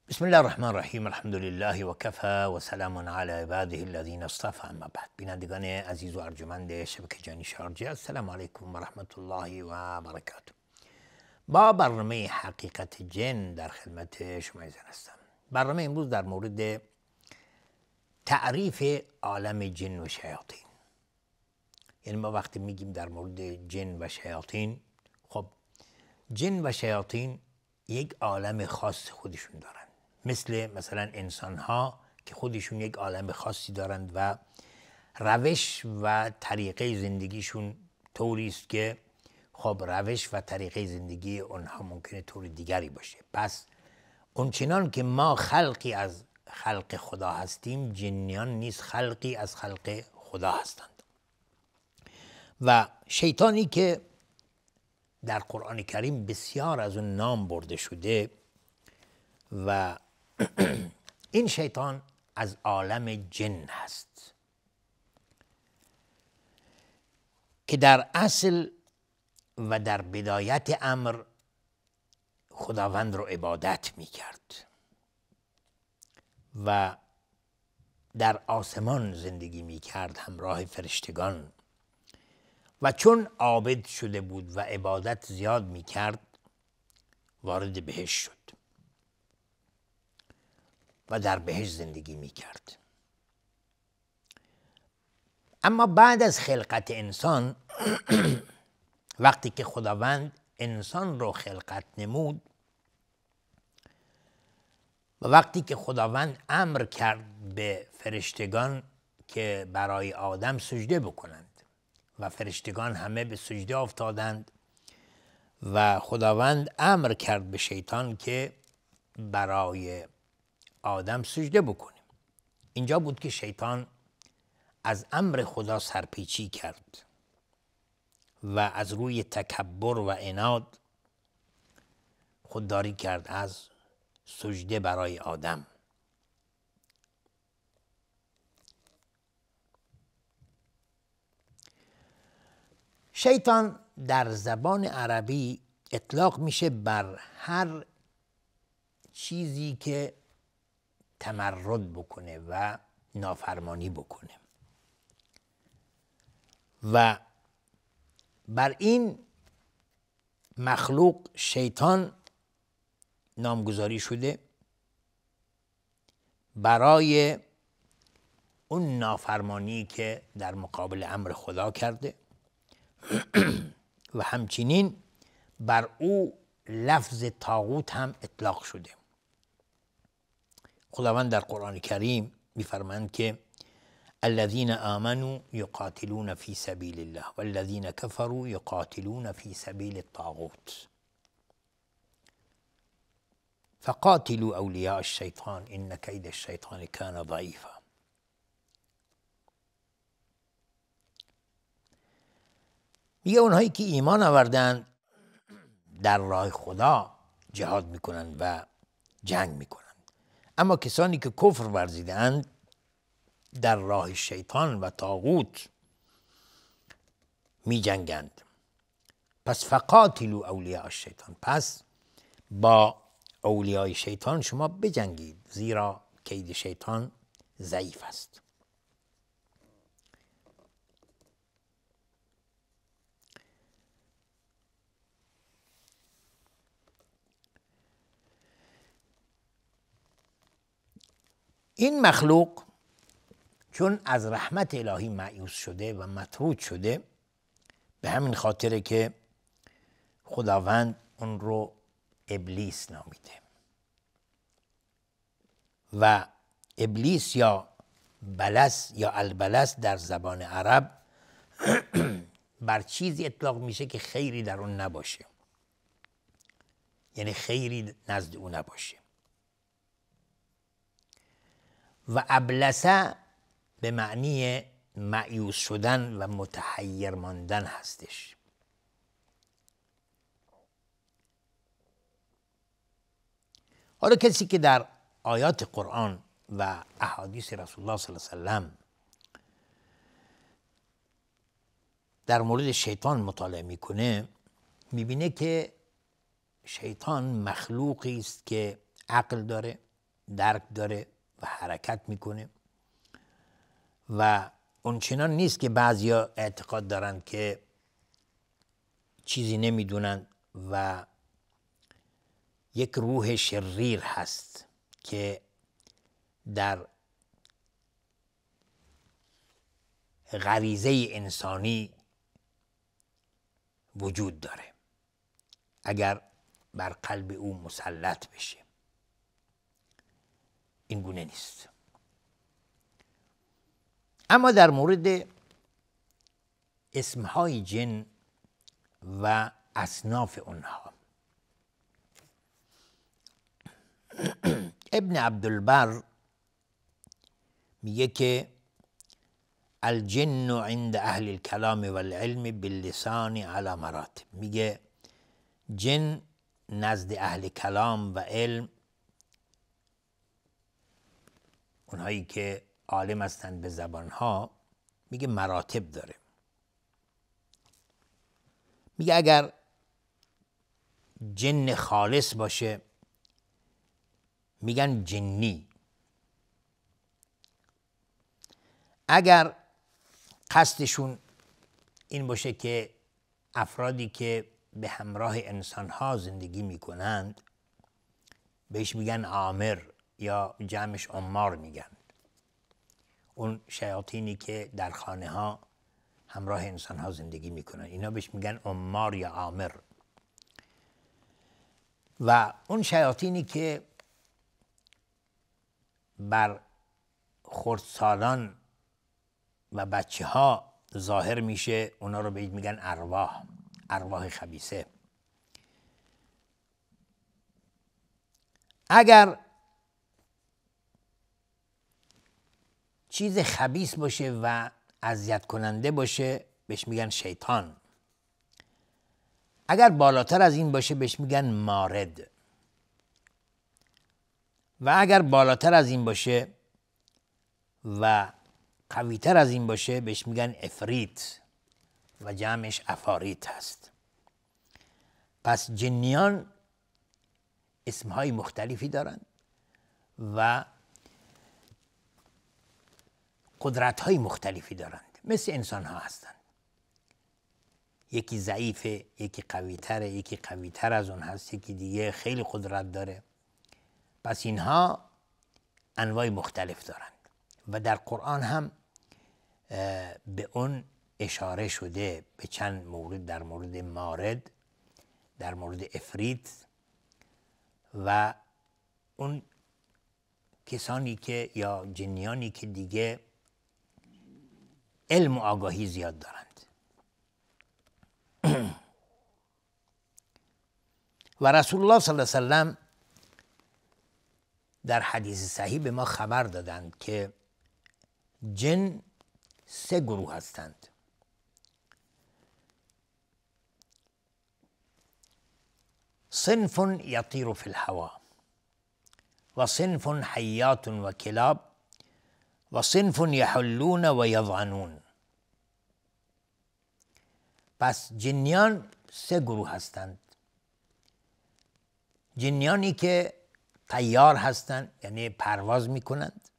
بسم الله الرحمن الرحیم. الحمد لله و کفى و سلام علی عباده الذین اصطفى. اما بعد، بینندگان عزیز و ارجمند شبکه جهانی شارجه، السلام علیکم و رحمت الله و برکاته. با برنامه حقیقت جن در خدمت شما هستم. برنامه امروز در مورد تعریف عالم جن و شیاطین. یعنی ما وقتی میگیم در مورد جن و شیاطین، خب جن و شیاطین یک عالم خاص خودشون دارن، مثلا انسان ها که خودشون یک عالم خاصی دارند و روش و طریقه زندگیشون طوری است که خب روش و طریقه زندگی اونها ممکنه طور دیگری باشه. پس اونچنان که ما خلقی از خلق خدا هستیم، جنیان نیز خلقی از خلق خدا هستند. و شیطانی که در قرآن کریم بسیار از اون نام برده شده و این شیطان از عالم جن هست که در اصل و در بدایت امر خداوند رو عبادت می کرد و در آسمان زندگی می کرد همراه فرشتگان، و چون عابد شده بود و عبادت زیاد می کرد وارد بهشت شد و در بهشت زندگی می کرد. اما بعد از خلقت انسان وقتی که خداوند انسان رو خلقت نمود و وقتی که خداوند امر کرد به فرشتگان که برای آدم سجده بکنند و فرشتگان همه به سجده افتادند و خداوند امر کرد به شیطان که برای آدم سجده بکنه، اینجا بود که شیطان از امر خدا سرپیچی کرد و از روی تکبر و عناد خودداری کرد از سجده برای آدم. شیطان در زبان عربی اطلاق میشه بر هر چیزی که تمرد بکنه و نافرمانی بکنه و بر این مخلوق شیطان نامگذاری شده برای اون نافرمانی که در مقابل امر خدا کرده و همچنین بر او لفظ طاغوت هم اطلاق شده. خداوند در قرآن کریم می‌فرماید که الذين آمنوا يقاتلون في سبيل الله والذين كفروا يقاتلون في سبيل الطاغوت فقاتلوا أولياء الشيطان إن كيد الشيطان كان ضعيفا. میگه اونهایی که ایمان آوردن در راه خدا جهاد میکنند و جنگ میکنند، اما کسانی که کفر ورزیدند در راه شیطان و طاغوت می جنگند. پس فقاتلوا اولیاء الشیطان، پس با اولیای شیطان شما بجنگید، زیرا کید شیطان ضعیف است. این مخلوق چون از رحمت الهی مایوس شده و مطرود شده، به همین خاطره که خداوند اون رو ابلیس نامیده و ابلیس یا بلس یا البلس در زبان عرب بر چیزی اطلاق میشه که خیری در اون نباشه، یعنی خیری نزد اون نباشه. و ابلسه به معنی مایوس شدن و متحیر ماندن هستش. حالا کسی که در آیات قرآن و احادیث رسول الله صلی الله علیه وسلم در مورد شیطان مطالعه میکنه، میبینه که شیطان مخلوقی است که عقل داره درک داره و حرکت میکنه و اونچنان نیست که بعضیا اعتقاد دارن که چیزی نمیدونن و یک روح شریر هست که در غریزه انسانی وجود داره اگر بر قلب او مسلط بشه. این گونه نیست. اما در مورد اسمهای جن و اصناف اونها ابن عبدالبر میگه که الجن عند اهل الكلام والعلم باللسان على مراتب. میگه جن نزد اهل کلام و علم، اونهایی که عالم هستند به زبانها، میگه مراتب داره. میگه اگر جن خالص باشه میگن جنی. اگر قصدشون این باشه که افرادی که به همراه انسانها زندگی میکنند بهش میگن عامر یا جمعش عمار میگن. اون شیاطینی که در خانه ها همراه انسانها زندگی میکنن اینا بهش میگن عمار یا عامر. و اون شیاطینی که بر خردسالان و بچه ها ظاهر میشه اونا رو بهش میگن ارواح خبیثه. اگر چیز خبیث باشه و اذیت کننده باشه بهش میگن شیطان. اگر بالاتر از این باشه بهش میگن مارد. و اگر بالاتر از این باشه و قویتر از این باشه بهش میگن افریت و جمعش افاریت هست. پس جنیان اسمهای مختلفی دارند و قدرت‌های مختلفی دارند، مثل انسان‌ها هستند. یکی ضعیفه، یکی قوی‌تره، یکی قوی‌تر از اون هست، یکی دیگه خیلی قدرت داره. پس اینها انواع مختلف دارند و در قرآن هم به اون اشاره شده به چند مورد، در مورد مارد، در مورد افریت و اون کسانی که یا جنیانی که دیگه علم و آگاهی زیاد دارند. و رسول الله صلی الله علیه وسلم در حدیث صحیح به ما خبر دادند که جن 3 گروه هستند. صنف یطیر فی الهوا و صنف حیات و کلاب و صنف یحلون و یضعنون. پس جنیان 3 گروه هستند. جنیانی که طیار هستند، یعنی پرواز میکنند،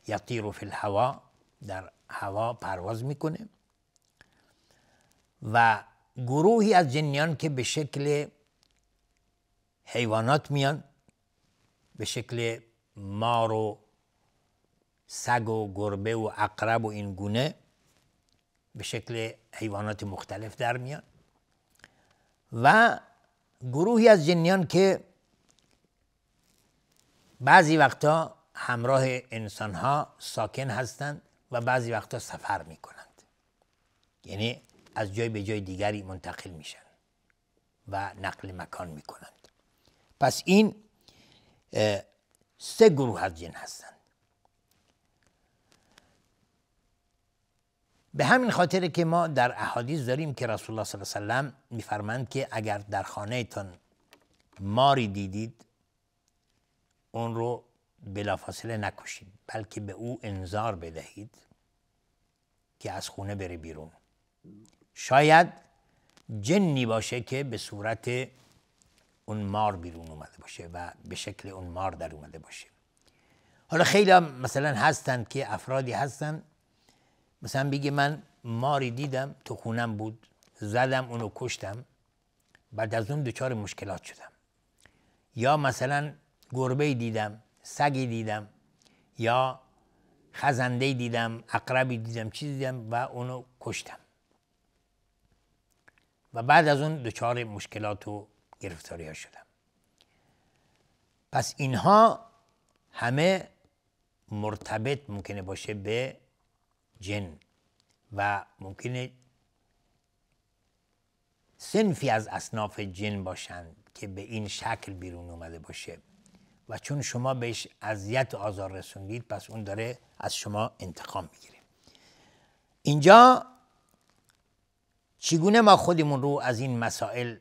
یطیر فی الهوا، در هوا پرواز میکنه. و گروهی از جنیان که به شکل حیوانات میان، به شکل مار و سگ و گربه و عقرب و این گونه، به شکل حیوانات مختلف در میان. و گروهی از جنیان که بعضی وقتا همراه انسانها ساکن هستند و بعضی وقتا سفر میکنند، یعنی از جای به جای دیگری منتقل میشن و نقل مکان میکنند. پس این 3 گروه از جن هستند. به همین خاطر که ما در احادیث داریم که رسول الله صلی الله علیه و سلم میفرمایند که اگر در خانه تان ماری دیدید اون رو بلافاصله نکشید، بلکه به او انذار بدهید که از خونه بره بیرون. شاید جنی باشه که به صورت اون مار بیرون اومده باشه. باشه و به شکل اون مار در اومده باشه. حالا خیلی مثلا هستن که افرادی هستن مثلا بگه من ماری دیدم تو خونم بود، زدم اونو کشتم، بعد از اون دچار مشکلات شدم. یا مثلا گربه دیدم، سگی دیدم، یا خزنده دیدم، عقربی دیدم، چیزی دیدم و اونو کشتم و بعد از اون دچار مشکلات و گرفتاری ها شدم. پس اینها همه مرتبط ممکنه باشه به جن و ممکنه صنفی از اصناف جن باشند که به این شکل بیرون اومده باشه و چون شما بهش اذیت و آزار رسوندید پس اون داره از شما انتقام میگیره. اینجا چگونه ما خودمون رو از این مسائل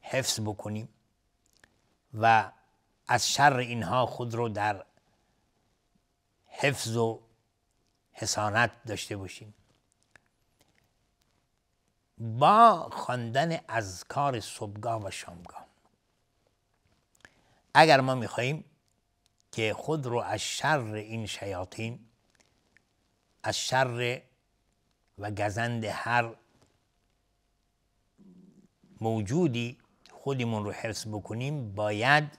حفظ بکنیم و از شر اینها خود رو در حفظ و حصانت داشته باشیم؟ با خواندن اذکار صبحگاه و شامگاه. اگر ما میخواییم که خود رو از شر این شیاطین، از شر و گزند هر موجودی خودمون رو حفظ بکنیم، باید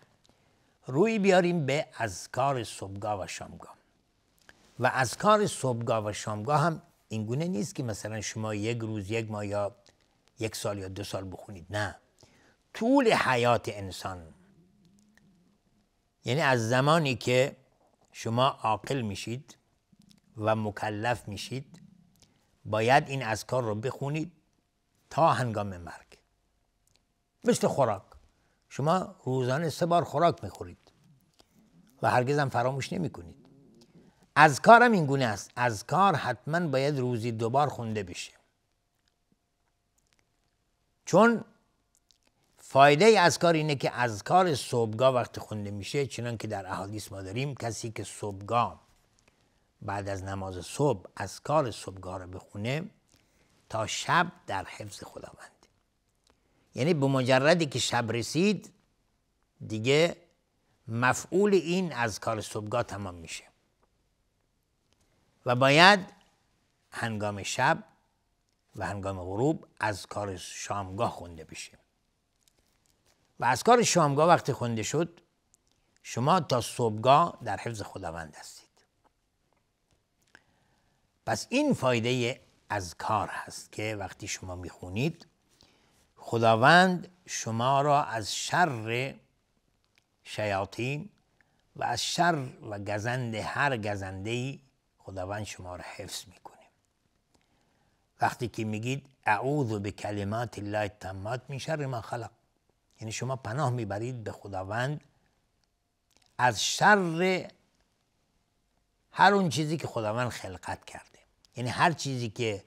روی بیاریم به اذکار صبحگاه و شامگاه. و اذکار صبحگاه و شامگاه هم اینگونه نیست که مثلا شما یک روز، یک ماه یا یک سال یا 2 سال بخونید. نه، طول حیات انسان، یعنی از زمانی که شما عاقل میشید و مکلف میشید باید این اذکار رو بخونید تا هنگام مرگ. مثل خوراک، شما روزانه 3 بار خوراک میخورید و هرگز هم فراموش نمی کنید. اذکار هم این گونه است. اذکار حتما باید روزی 2 بار خونده بشه، چون فایده اذکار اینه که اذکار صبحگاه وقت خونده میشه، چنان که در احادیث ما داریم کسی که صبحگاه بعد از نماز صبح اذکار صبحگاه رو بخونه تا شب در حفظ خداوند. یعنی به مجردی که شب رسید دیگه مفعول این اذکار صبحگاه تمام میشه و باید هنگام شب و هنگام غروب اذکار شامگاه خونده بشه. و اذکار شامگاه وقتی خونده شد شما تا صبحگاه در حفظ خداوند هستید. پس این فایده اذکار هست که وقتی شما میخونید خداوند شما را از شر شیاطین و از شر و گزند هر گزنده‌ای خداوند شما را حفظ میکنه. وقتی که میگید اعوذ بکلمات الله التامات من شر ما خلق، یعنی شما پناه میبرید به خداوند از شر هر اون چیزی که خداوند خلقت کرده. یعنی هر چیزی که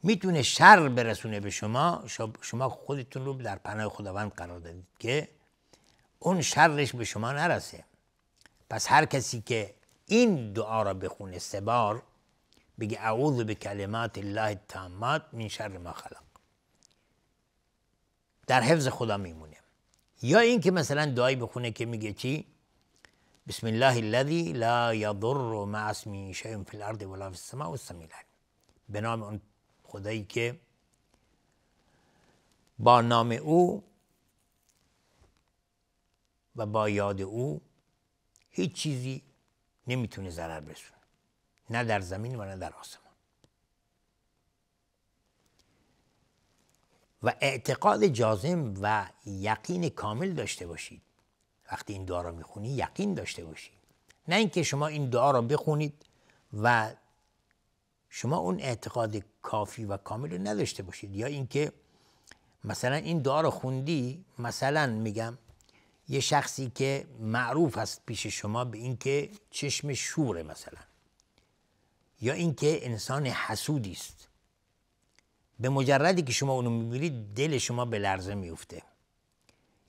میتونه شر برسونه به شما خودتون رو در پناه خداوند قرار دادید که اون شرش به شما نرسه. پس هر کسی که این دعا را بخونه 3 بار، بگه اعوذ بکلمات الله التامات من شر ما خلق، در حفظ خدا میمونه. یا این که مثلا دعایی بخونه که میگه چی؟ بسم الله الذی لا یضر مع اسمه شیء فی الارض ولا فی السماء والسمیع العلیم، به نام اون خدایی که با نام او و با یاد او هیچ چیزی نمیتونه ضرر برسونه، نه در زمین و نه در آسمان. و اعتقاد جازم و یقین کامل داشته باشید. وقتی این دعا را میخونی یقین داشته باشید، نه اینکه شما این دعا را بخونید و شما اون اعتقاد کافی و کامل رو نداشته باشید. یا اینکه مثلا این دعا را خوندی، مثلا میگم یه شخصی که معروف است پیش شما به اینکه چشم شوره مثلا، یا اینکه انسان حسودی است، به مجردی که شما اونو میبینید دل شما به لرزه میفته،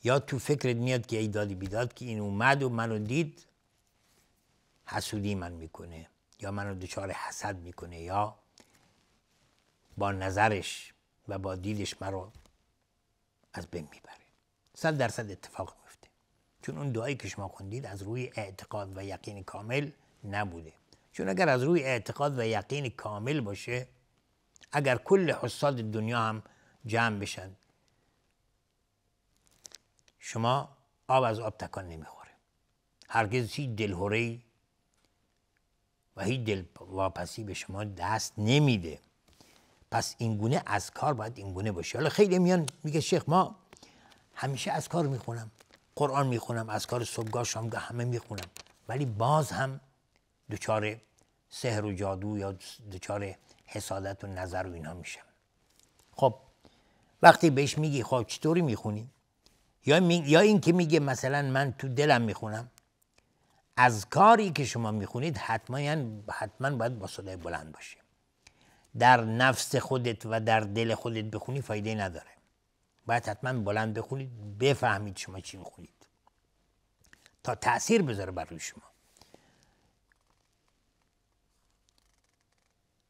یا تو فکرت میاد که ای دادی بیداد که این اومد و منو دید حسودی من میکنه، یا منو دچار حسد میکنه، یا با نظرش و با دیدش منو از بین میبره. 100% اتفاق میفته. چون اون دعایی که شما خوندید از روی اعتقاد و یقین کامل نبوده. چون اگر از روی اعتقاد و یقین کامل باشه، اگر کل حساد دنیا هم جمع بشن، شما آب از آب تکان نمیخوره. هرگز هیچ دلهره‌ای و هیچ دلواپسی به شما دست نمیده. پس اینگونه اذکار باید اینگونه باشه. حالا خیلی میان میگه شیخ ما همیشه اذکار میخونم، قرآن میخونم، اذکار صبحگاه شامگاه همه میخونم، ولی باز هم دچار سحر و جادو یا دچار حسادت و نظر و اینها میشم. خب وقتی بهش میگی خب چطوری میخونی؟ یا این که میگه مثلا من تو دلم میخونم، از کاری که شما میخونید حتما باید با صدای بلند باشه. در نفس خودت و در دل خودت بخونی فایده نداره. باید حتما بلند بخونید، بفهمید شما چی میخونید تا تأثیر بذاره بر روی شما.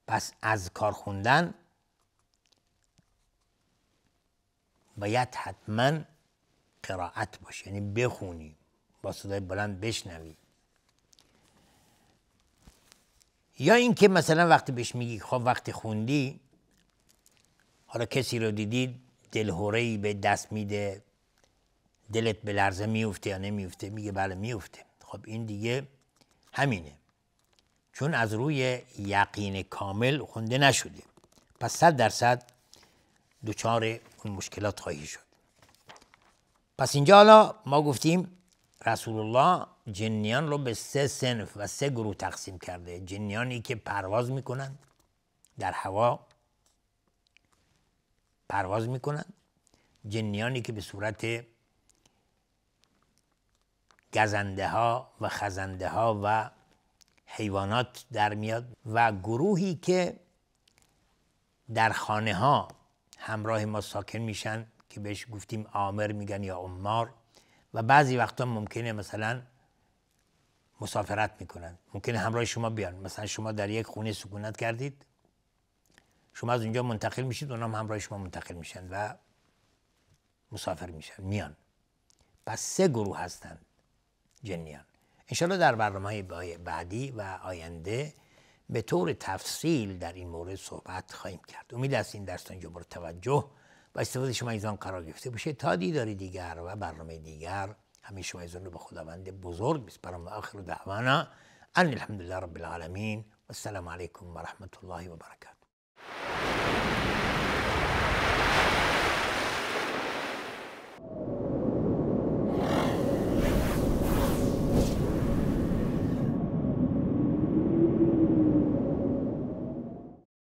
پس از کار خوندن باید حتما قرائت باشه، یعنی بخونی، با صدای بلند بشنوی. یا این که مثلا وقتی بهش میگی خب وقتی خوندی، حالا کسی رو دیدی دلهره‌ای به دست میده، دلت به لرزه میفته یا نمیفته؟ میگه بله میفته. خب این دیگه همینه، چون از روی یقین کامل خونده نشده. پس 100% دچار اون مشکلات خواهی شد. پس اینجا حالا ما گفتیم رسول الله جنیان رو به 3 صنف و 3 گروه تقسیم کرده. جنیانی که پرواز میکنن، در هوا پرواز میکنن، جنیانی که به صورت گزنده ها و خزنده ها و حیوانات در میاد، و گروهی که در خانه ها همراه ما ساکن میشن که بهش گفتیم عامر میگن یا عمار، و بعضی وقتا ممکنه مثلا مسافرت میکنن، ممکنه همراه شما بیان. مثلا شما در یک خونه سکونت کردید، شما از اونجا منتقل میشید، اونها هم همراه شما منتقل میشن و مسافر میشن، میان. پس 3 گروه هستن جنیان. انشالله در برنامه‌های بعدی و آینده به طور تفصیل در این مورد صحبت خواهیم کرد. امید است این درس اینجا مورد توجه و استفاده شما ایزان قرار گرفته باشه. تا دیداری دیگر و برنامه دیگر، همه شما ایزان رو به خداوند بزرگ بسپارم و آخر دعوانا ان الحمدلله رب العالمین و السلام علیکم و رحمت الله و برکاته.